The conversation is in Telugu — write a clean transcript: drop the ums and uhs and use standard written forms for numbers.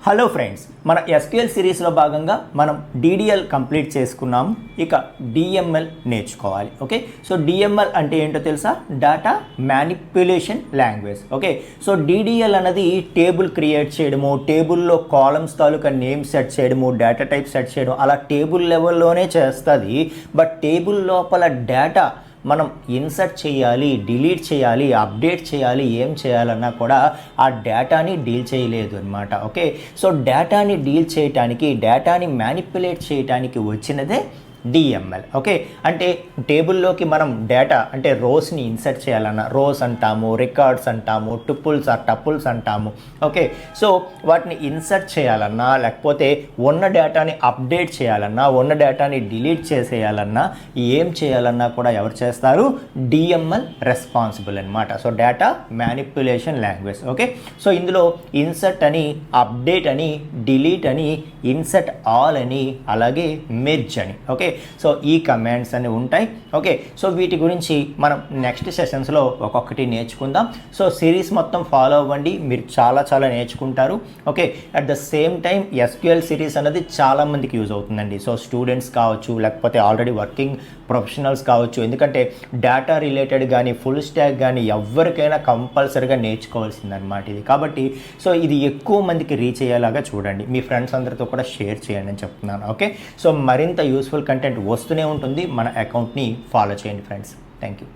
హలో ఫ్రెండ్స్, మన ఎస్క్యూఎల్ సిరీస్లో భాగంగా మనం డిడిఎల్ కంప్లీట్ చేసుకున్నాము. ఇక డిఎంఎల్ నేర్చుకోవాలి. ఓకే, సో డిఎంఎల్ అంటే ఏంటో తెలుసా? Data manipulation language. Okay, so DDL అనేది టేబుల్ క్రియేట్ చేయడము, టేబుల్లో కాలమ్స్ తాలూకా నేమ్ సెట్ చేయడము, డేటా టైప్ సెట్ చేయడం, అలా టేబుల్ లెవెల్లోనే చేస్తుంది. బట్ టేబుల్ లోపల డేటా మనం ఇన్సర్ట్ చేయాలి, డిలీట్ చేయాలి, అప్డేట్ చేయాలి, ఏం చేయాలన్నా కూడా ఆ డేటాని డీల్ చేయలేదు అనమాట. ఓకే, సో డేటాని డీల్ చేయటానికి, డేటాని మ్యానిపులేట్ చేయటానికి వచ్చినదే డిఎంఎల్. ఓకే, అంటే టేబుల్లోకి మనం డేటా అంటే రోస్ని ఇన్సర్ట్ చేయాలన్నా రోస్ అంటాము, రికార్డ్స్ అంటాము, టపుల్స్ అంటాము. ఓకే, సో వాటిని ఇన్సర్ట్ చేయాలన్నా, లేకపోతే ఉన్న డేటాని అప్డేట్ చేయాలన్నా, ఉన్న డేటాని డిలీట్ చేసేయాలన్నా, ఏం చేయాలన్నా కూడా ఎవరు చేస్తారు? డిఎంఎల్ రెస్పాన్సిబుల్ అనమాట. So data manipulation language. Okay, so ఇందులో ఇన్సర్ట్ అని, అప్డేట్ అని, డిలీట్ అని, ఇన్సర్ట్ ఆల్ అని, అలాగే మెర్జ్ అని. ఓకే, సో ఈ కమాండ్స్ అన్ని ఉంటాయి. ఓకే, సో వీటి గురించి మనం నెక్స్ట్ సెషన్స్లో ఒక్కొక్కటి నేర్చుకుందాం. సో సిరీస్ మొత్తం ఫాలో అవ్వండి, మీరు చాలా నేర్చుకుంటారు. Okay, at the same time SQL series అనేది చాలామందికి యూజ్ అవుతుందండి. సో స్టూడెంట్స్ కావచ్చు, లేకపోతే ఆల్రెడీ వర్కింగ్ ప్రొఫెషనల్స్ కావచ్చు, ఎందుకంటే డేటా రిలేటెడ్ కానీ ఫుల్ స్టాక్ కానీ ఎవరికైనా కంపల్సరీగా నేర్చుకోవాల్సిందనమాట ఇది. కాబట్టి సో ఇది ఎక్కువ మందికి రీచ్ అయ్యేలాగా చూడండి, మీ ఫ్రెండ్స్ అందరితో కూడా షేర్ చేయండి అని చెప్తున్నాను. ఓకే, సో మరింత యూస్ఫుల్ కంటెంట్ వస్తూనే ఉంటుంది. మన అకౌంట్ని ఫాలో చేయండి ఫ్రెండ్స్. Thank you.